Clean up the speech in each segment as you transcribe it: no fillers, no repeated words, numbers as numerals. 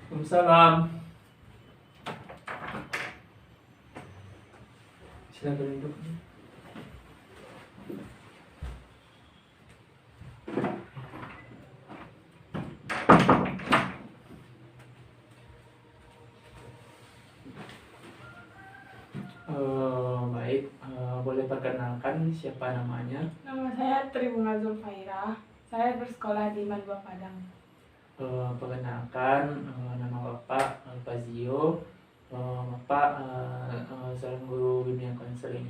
Waalaikumsalam. Silakan duduk. Baik, boleh perkenalkan siapa namanya? Nama saya Tribunga Zulfaira. Saya bersekolah di Madua Padang. Perkenalkan, nama Bapak Fazio. Bapak seorang guru bimbingan konseling.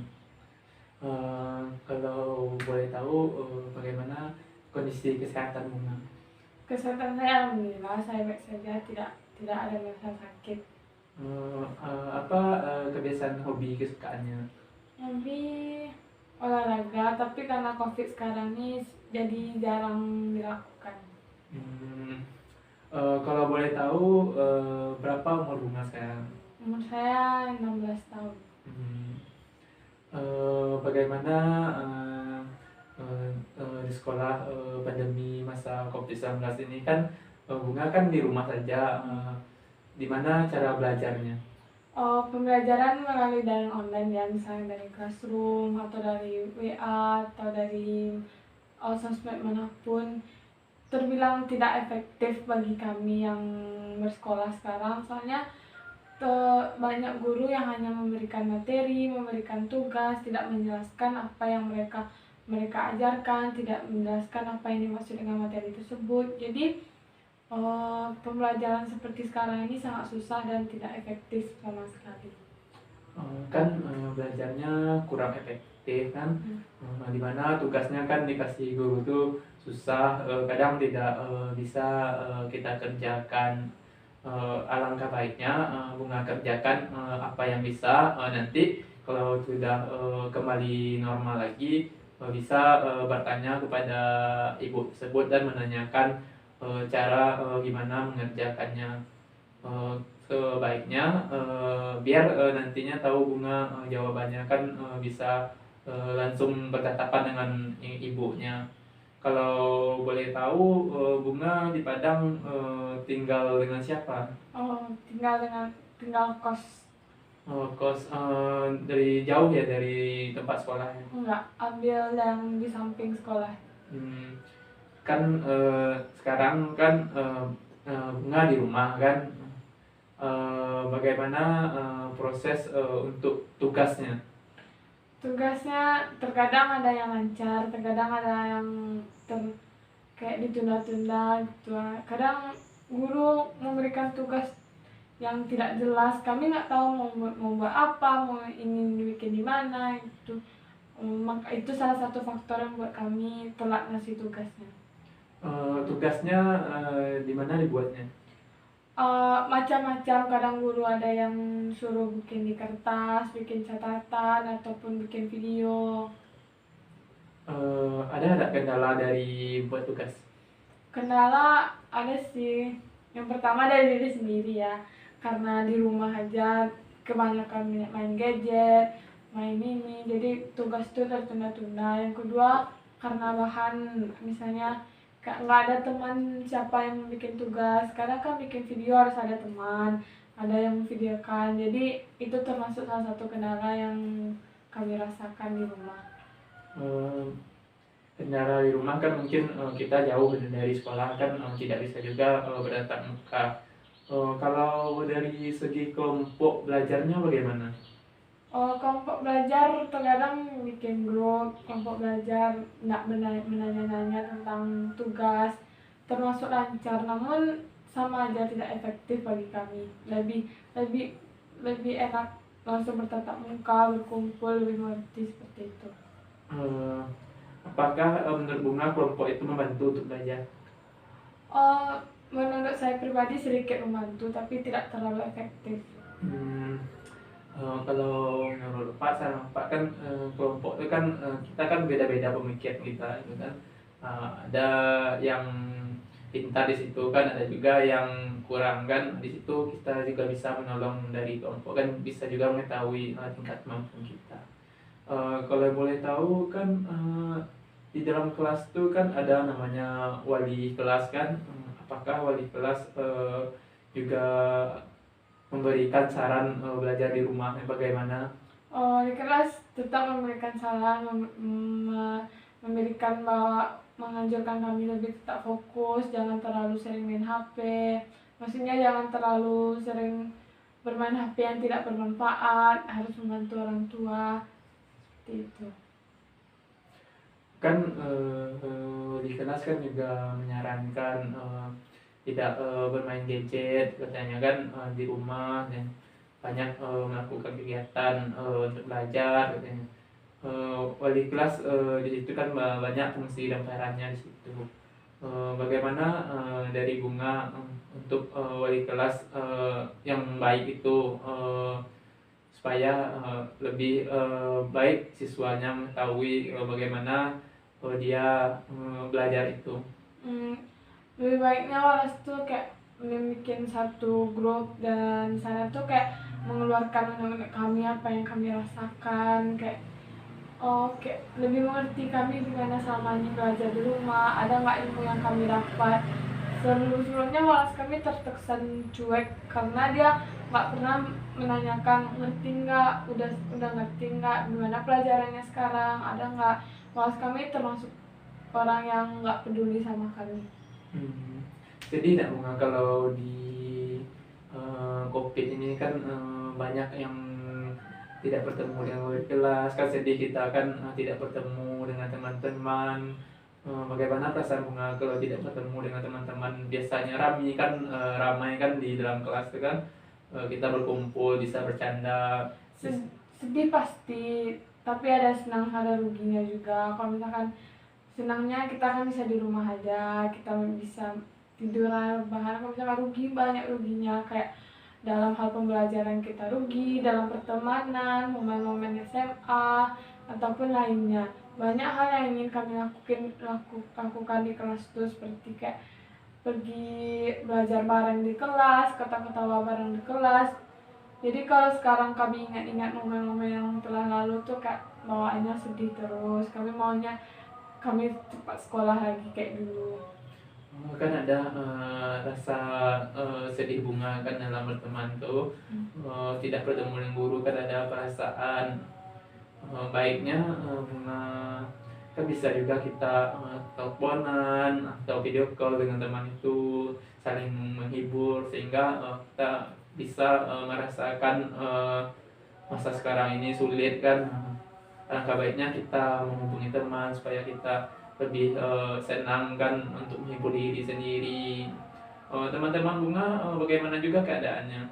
Kalau boleh tahu, bagaimana kondisi kesehatan Bunga? Kesehatan saya alhamdulillah, saya baik saja, tidak ada masalah sakit. Apa kebiasaan hobi kesukaannya? Hobi olahraga, tapi karena COVID sekarang ini jadi jarang dilakukan. Hmm, Kalau boleh tahu, berapa umur Bunga sekarang? Umur saya 16 tahun. Hmm, Bagaimana di sekolah, pandemi masa COVID-19 ini kan, Bunga kan di rumah saja, di mana cara belajarnya? Pembelajaran melalui daring online ya, misalnya dari Classroom atau dari WA atau dari sosmed manapun, terbilang tidak efektif bagi kami yang bersekolah sekarang, soalnya banyak guru yang hanya memberikan materi, memberikan tugas, tidak menjelaskan apa yang mereka ajarkan, tidak menjelaskan apa yang dimaksud dengan materi tersebut. Jadi pembelajaran seperti sekarang ini sangat susah dan tidak efektif sama sekali. Kan belajarnya kurang efektif kan. Dimana tugasnya kan dikasih guru tuh susah, kadang tidak bisa kita kerjakan. Alangkah baiknya Bunga kerjakan apa yang bisa, nanti kalau sudah kembali normal lagi, bisa bertanya kepada ibu tersebut dan menanyakan cara gimana mengerjakannya. Eh, Sebaiknya biar nantinya tahu Bunga jawabannya kan, bisa langsung bertatapan dengan ibunya. Kalau boleh tahu, Bunga di Padang tinggal dengan siapa? Tinggal kos. Kos dari jauh ya dari tempat sekolahnya? Enggak, ambil yang di samping sekolah. Hmm, Kan sekarang kan Bunga di rumah kan. Bagaimana proses untuk tugasnya? Tugasnya terkadang ada yang lancar, terkadang ada yang kayak ditunda-tunda gitu. Kadang guru memberikan tugas yang tidak jelas, kami nggak tahu mau buat apa, mau ingin dibikin di mana gitu. Maka itu salah satu faktor yang buat kami telat ngasih tugasnya. Tugasnya di mana dibuatnya? Macam-macam, kadang guru ada yang suruh bikin di kertas, bikin catatan ataupun bikin video. Ada nggak kendala dari buat tugas? Kendala ada sih. Yang pertama dari diri sendiri ya, karena di rumah aja kebanyakan main gadget, main ini, jadi tugas itu tertunda-tunda. Yang kedua karena bahan, misalnya nggak ada teman siapa yang bikin tugas, karena kan bikin video harus ada teman, ada yang memvideokan, jadi itu termasuk salah satu kendala yang kami rasakan di rumah. Eh, Kendala di rumah kan mungkin kita jauh dari sekolah kan, tidak bisa juga bertatap muka. Kalau dari segi kelompok belajarnya bagaimana? Kelompok belajar terkadang bikin grup kelompok belajar, nggak menanya-nanya tentang tugas, termasuk lancar, namun sama aja tidak efektif bagi kami. Lebih lebih enak langsung bertatap muka, berkumpul, lebih mengerti seperti itu. Eh, Apakah menurut Bunga kelompok itu membantu untuk belajar? Menurut saya pribadi sedikit membantu, tapi tidak terlalu efektif. Hmm, Kalau menurut Pak, saran Pak kan, kelompok itu kan, kita kan beda-beda pemikiran kita itu kan. Ada yang pintar di situ kan, ada juga yang kurang kan. Di situ kita juga bisa menolong dari kelompok kan, bisa juga mengetahui tingkat kemampuan kita. Kalau boleh tahu kan, di dalam kelas tuh kan ada namanya wali kelas kan. Apakah wali kelas juga memberikan saran belajar di rumah bagaimana? Di kelas tetap memberikan saran, memberikan bahwa menganjurkan kami lebih tetap fokus, jangan terlalu sering main HP. Maksudnya jangan terlalu sering bermain HP yang tidak bermanfaat, harus membantu orang tua, seperti itu. Kan di kelas kan juga menyarankan tidak bermain gadget katanya kan, di rumah dan banyak melakukan kegiatan untuk belajar katanya. Wali kelas di situ kan banyak fungsi dan perannya di situ. Bagaimana dari Bunga untuk wali kelas yang baik itu, supaya lebih baik siswanya mengetahui bagaimana dia belajar itu. Hmm, Lebih baiknya Wallace tuh kayak bikin satu grup, dan sana tuh kayak mengeluarkan unek-unek kami, apa yang kami rasakan, kayak kayak lebih mengerti kami gimana selama ini belajar di rumah, ada nggak ilmu yang kami dapat. Sebelumnya Wallace kami terkesan cuek karena dia nggak pernah menanyakan ngerti nggak, udah ngerti nggak, gimana pelajarannya sekarang, ada nggak. Wallace kami termasuk orang yang nggak peduli sama kami. Jadi tidak Bunga, kalau di COVID ini kan banyak yang tidak bertemu dengan wali kelas, kan sedih kita kan tidak bertemu dengan teman-teman. Bagaimana perasaan Bunga kalau tidak bertemu dengan teman-teman? Biasanya ramai kan di dalam kelas itu kan, kita berkumpul bisa bercanda. Sedih pasti, tapi ada senang ada ruginya juga. Kalau misalkan senangnya kita kan bisa di rumah aja, kita bisa tidur rebahan. Kalau misalkan rugi, banyak ruginya, kayak dalam hal pembelajaran kita rugi, dalam pertemanan, momen-momen SMA ataupun lainnya. Banyak hal yang ingin kami lakukan di kelas itu, seperti kayak pergi belajar bareng di kelas, ketawa-ketawa bareng di kelas. Jadi kalau sekarang kami ingat-ingat momen-momen yang telah lalu tuh kayak bawaannya sedih terus. Kami maunya kami cepat sekolah lagi kayak dulu. Kan ada rasa sedih Bunga kan dalam berteman tuh, tidak bertemu dengan guru kan ada perasaan. Baiknya Bunga kan bisa juga kita teleponan atau video call dengan teman itu, saling menghibur sehingga kita bisa merasakan masa sekarang ini sulit kan. Alangkah baiknya kita menghubungi teman supaya kita lebih senang kan untuk menghibur diri sendiri. Teman-teman Bunga bagaimana juga keadaannya?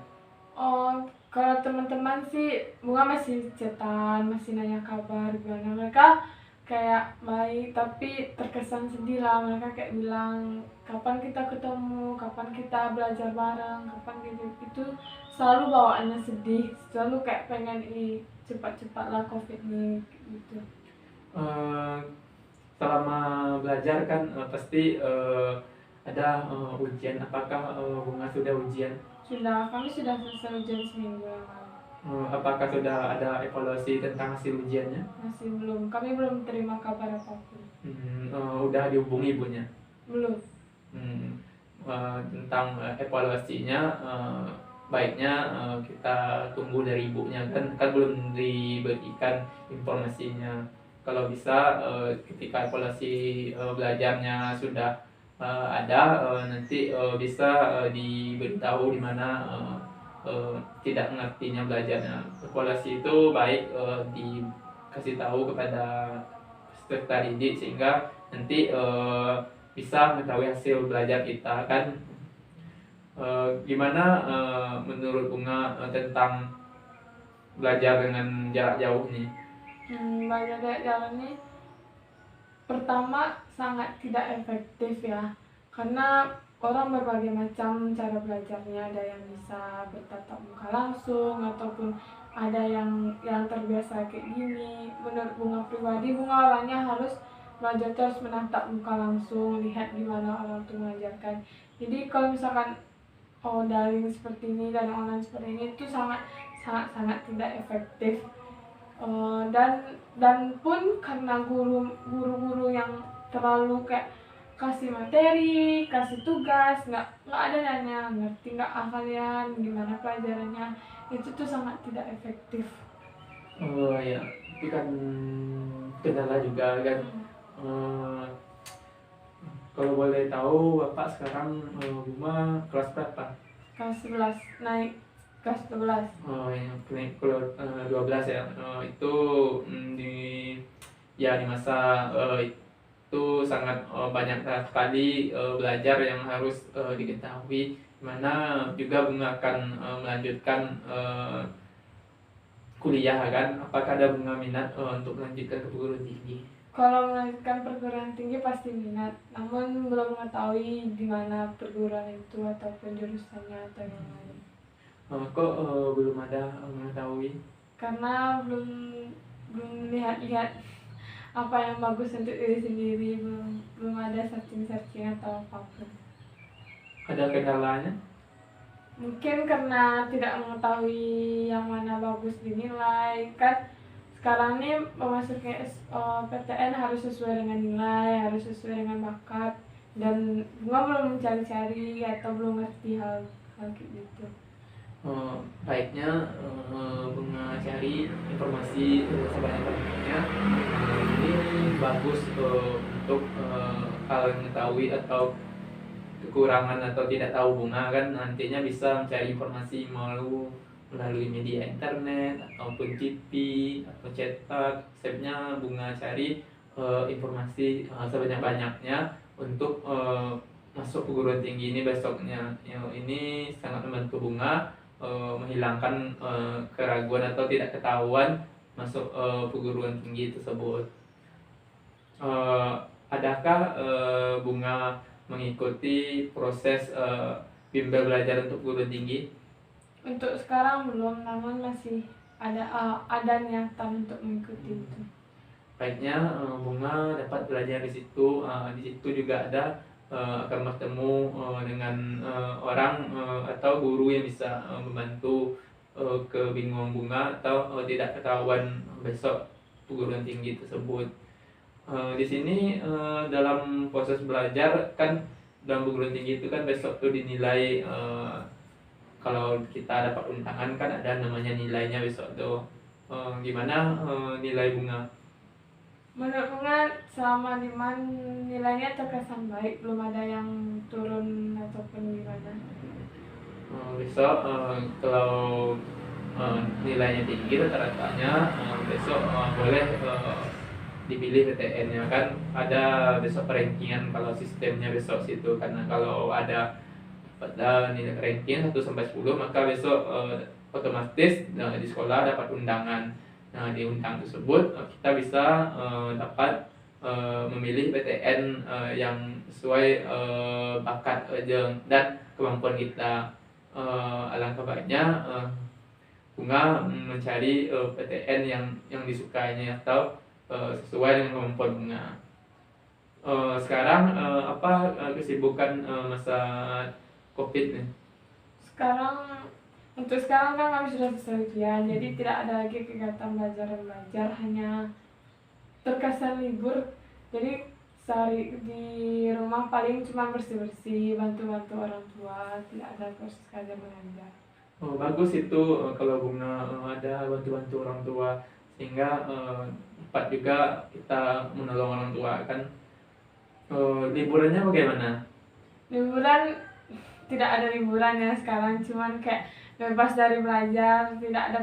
Kalau teman-teman sih Bunga masih chatan, masih nanya kabar gimana mereka, kayak baik tapi terkesan sedih lah. Mereka kayak bilang kapan kita ketemu, kapan kita belajar bareng, kapan gitu. Itu selalu bawaannya sedih, selalu kayak pengen cepat-cepat lah COVID ini gitu. Selama belajar kan pasti ada ujian. Apakah Bunga sudah ujian? Sudah, kami sudah selesai ujian seminggu yang lalu. Apakah sudah ada evaluasi tentang hasil ujiannya? Masih belum, kami belum terima kabar apapun. Udah dihubungi ibunya? Belum. Tentang evaluasinya, baiknya kita tunggu dari ibunya kan belum diberikan informasinya. Kalau bisa ketika evaluasi belajarnya sudah ada, nanti bisa diberitahu di mana tidak mengertinya belajarnya. Evaluasi itu baik dikasih tahu kepada peserta didik sehingga nanti bisa mengetahui hasil belajar kita kan. Gimana menurut Bunga tentang belajar dengan jarak jauh nih? Belajar jarak jauh ini pertama sangat tidak efektif ya, karena orang berbagai macam cara belajarnya. Ada yang bisa bertatap muka langsung ataupun ada yang terbiasa kayak gini. Menurut Bunga pribadi, Bunga orangnya harus belajar terus menatap muka langsung, lihat gimana orang tuh mengajarkan. Jadi kalau misalkan daring seperti ini dan online seperti ini itu sangat tidak efektif. Dan pun karena guru-guru yang terlalu kayak kasih materi, kasih tugas, nggak ada nanya ngerti nggak kalian gimana pelajarannya, itu tuh sangat tidak efektif. Oh ya, itu kan kendala juga kan. Eh, Kalau boleh tahu Bapak sekarang Buma kelas berapa? Kelas 11 naik kelas 12. Oh yang kelas 12 ya. Itu di ya di masa itu sangat banyak sekali belajar yang harus diketahui, mana juga Bunga akan melanjutkan kuliah kan. Apakah ada Bunga minat untuk melanjutkan ke perguruan tinggi? Kalau melanjutkan perguruan tinggi pasti minat, namun belum mengetahui di mana perguruan itu ataupun jurusannya atau yang lain. Kok belum ada mengetahui? Karena belum lihat-lihat apa yang bagus untuk diri sendiri, belum ada searching atau apapun. Ada kendalanya? Mungkin karena tidak mengetahui yang mana bagus dinilai kan. Sekarang nih memasuki PTN harus sesuai dengan nilai, harus sesuai dengan bakat, dan Bunga belum mencari-cari atau belum ngerti hal kayak gitu. Baiknya Bunga cari informasi sebanyak-banyaknya. Ini bagus untuk hal yang mengetahui atau kekurangan atau tidak tahu Bunga kan nantinya bisa mencari informasi melalui media internet ataupun TV atau cetak. Stepnya Bunga cari informasi sebanyak-banyaknya untuk masuk perguruan tinggi ini besoknya. Ini sangat membantu Bunga menghilangkan keraguan atau tidak ketahuan masuk perguruan tinggi tersebut. Adakah Bunga mengikuti proses bimbel belajar untuk perguruan tinggi? Untuk sekarang belum, namun masih ada niatan untuk mengikuti itu. Baiknya Bunga dapat belajar di situ. Di situ juga ada akan bertemu dengan orang atau guru yang bisa membantu kebingungan Bunga atau tidak ketahuan besok perguruan tinggi tersebut. Di sini dalam proses belajar kan dalam perguruan tinggi itu kan besok tuh dinilai. Kalau kita dapat undangan kan ada namanya nilainya besok tuh. Gimana nilai Bunga? Menurut Bunga selama nilainya terkesan baik, belum ada yang turun ataupun gimana. Besok kalau nilainya tinggi rata-ratanya besok boleh dipilih PTN-nya kan. Ada besok rankingan kalau sistemnya besok situ, karena kalau ada pada nilai ranking 1 sampai 10 maka besok otomatis di sekolah dapat undangan. Nah, di undang tersebut kita bisa dapat memilih PTN yang sesuai bakat dan kemampuan kita. Alangkah baiknya Bunga mencari PTN yang disukainya atau sesuai dengan kemampuan Bunga. Sekarang apa kesibukan masa COVID nih? Untuk sekarang kan kami sudah selesai ujian, jadi tidak ada lagi kegiatan belajar, hanya terkesan libur. Jadi sehari di rumah paling cuma bersih-bersih, bantu-bantu orang tua, tidak ada proses belajar mengajar. Bagus itu kalau Bunga ada bantu-bantu orang tua, sehingga dapat juga kita menolong orang tua kan. Liburannya bagaimana? Liburan tidak ada liburan ya sekarang, cuman kayak bebas dari belajar, tidak ada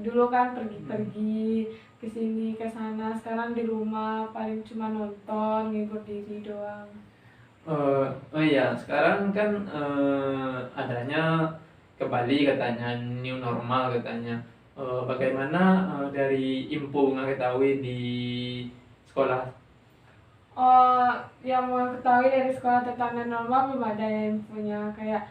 dulu kan pergi ke sini ke sana. Sekarang di rumah paling cuma nonton, ngibur diri doang. Oh iya, sekarang kan adanya ke Bali katanya new normal katanya. Bagaimana dari info Bunga ketahui di sekolah? Yang mau ketahui dari sekolah tentang new normal belum ada yang punya, kayak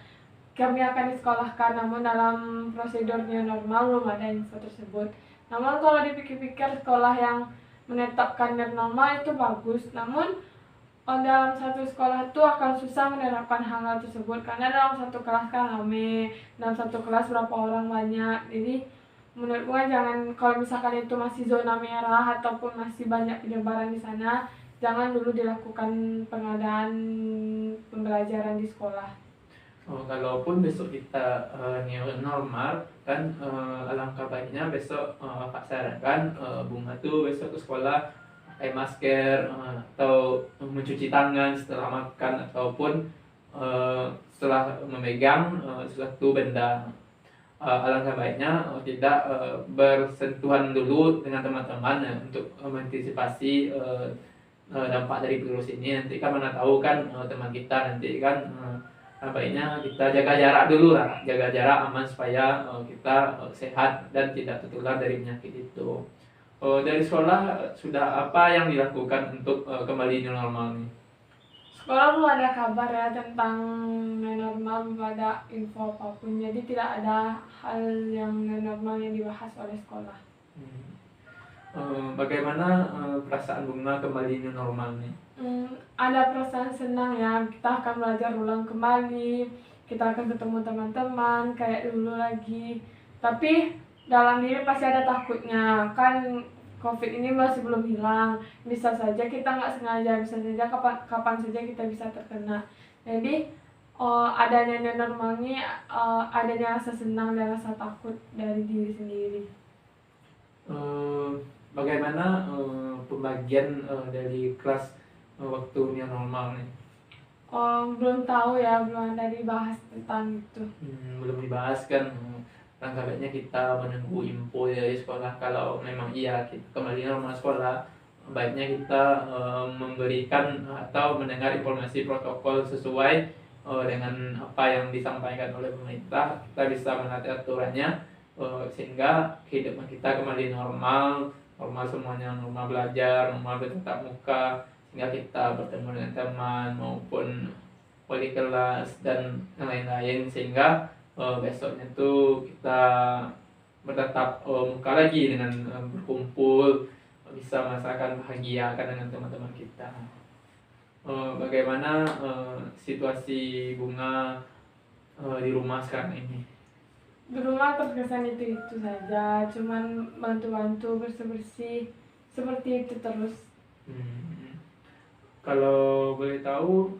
kami akan disekolahkan, namun dalam prosedurnya normal belum ada info tersebut. Namun kalau dipikir-pikir sekolah yang menetapkan new normal itu bagus, namun dalam satu sekolah itu akan susah menerapkan hal-hal tersebut, karena dalam satu kelas kan rame, dalam satu kelas berapa orang banyak. Jadi menurut gue jangan, kalau misalkan itu masih zona merah ataupun masih banyak penyebaran di sana, jangan dulu dilakukan pengadaan pembelajaran di sekolah. Kalaupun besok kita new normal kan, alangkah baiknya besok Pak sarankan Bunga tuh besok ke sekolah pakai masker, atau mencuci tangan setelah makan ataupun setelah memegang suatu benda. Alangkah baiknya tidak bersentuhan dulu dengan teman-teman untuk mengantisipasi dampak dari virus ini. Nanti kan mana tahu kan teman kita nanti kan, baiknya kita jaga jarak dulu lah, jaga jarak aman supaya kita sehat dan tidak tertular dari penyakit itu. Dari sekolah sudah apa yang dilakukan untuk kembali new normal nih? Sekolah belum ada kabar ya tentang new normal, belum ada info apapun. Jadi tidak ada hal yang new normal yang dibahas oleh sekolah. Bagaimana perasaan Bunga kembali new normal nih? Ada perasaan senang ya, kita akan belajar ulang kembali, kita akan ketemu teman-teman kayak dulu lagi. Tapi dalam diri pasti ada takutnya, kan COVID ini masih belum hilang, bisa saja kita nggak sengaja, bisa saja kapan saja kita bisa terkena. Jadi adanya new normal ini, adanya rasa senang dan rasa takut dari diri sendiri. Bagaimana pembagian dari kelas waktu new normal nih? Belum tahu ya, belum ada dibahas tentang itu. Belum dibahas kan. Langkah baiknya kita menunggu info dari sekolah. Kalau memang iya kita kembali normal sekolah, baiknya kita memberikan atau mendengar informasi protokol sesuai dengan apa yang disampaikan oleh pemerintah. Kita bisa menaati aturannya sehingga kehidupan kita kembali normal semuanya, normal belajar, normal bertatap muka, sehingga kita bertemu dengan teman maupun wali kelas dan yang lain-lain, sehingga besoknya tuh kita bertatap muka lagi dengan berkumpul, bisa merasakan bahagia kan dengan teman-teman kita. Bagaimana situasi Bunga di rumah sekarang ini? Di rumah terkesan itu saja, cuman bantu-bantu bersih-bersih seperti itu terus. Kalau boleh tahu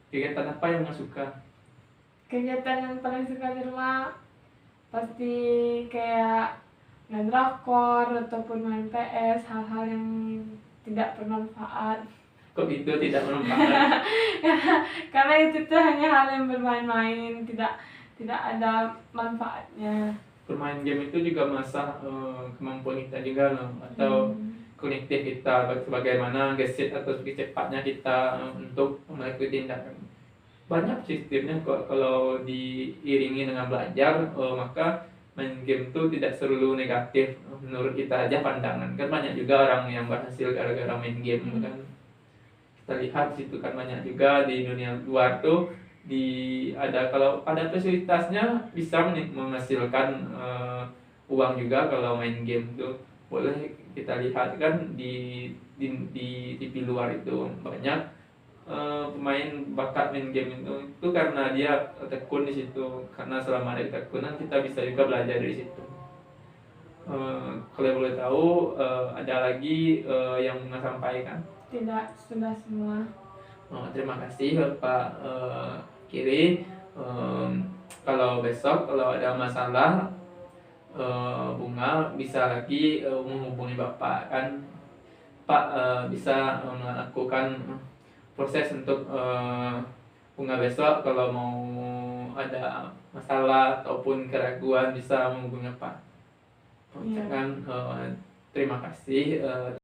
kegiatan apa yang Mas suka? Kegiatan yang paling suka di rumah pasti kayak main drakor ataupun main PS, hal-hal yang tidak bermanfaat. Kok itu tidak bermanfaat? Karena itu tuh hanya hal yang bermain-main, tidak ada manfaatnya. Bermain game itu juga mengasah kemampuan kita juga loh, atau kognitif kita, bagaimana gesit atau kecepatnya kita untuk melakukan tindakan. Banyak sistemnya kok kalau diiringi dengan belajar, maka main game itu tidak selalu negatif menurut kita aja pandangan. Kan banyak juga orang yang berhasil gara-gara main game kan. Kita lihat situ kan banyak juga di dunia luar tuh kalau ada fasilitasnya bisa menghasilkan uang juga kalau main game tuh. Boleh kita lihat kan di TV luar itu banyak pemain bakat main game itu karena dia tekun di situ, karena selama ada ketekunan kita bisa juga belajar dari situ. Kalau boleh tahu ada lagi yang mau sampaikan? Tidak, sudah semua. Terima kasih Pak Kiri. Kalau besok kalau ada masalah Bunga bisa lagi menghubungi Bapak kan. Pak bisa melakukan proses untuk Bunga besok kalau mau ada masalah ataupun keraguan bisa menghubungi Pak. Ucapkan terima kasih.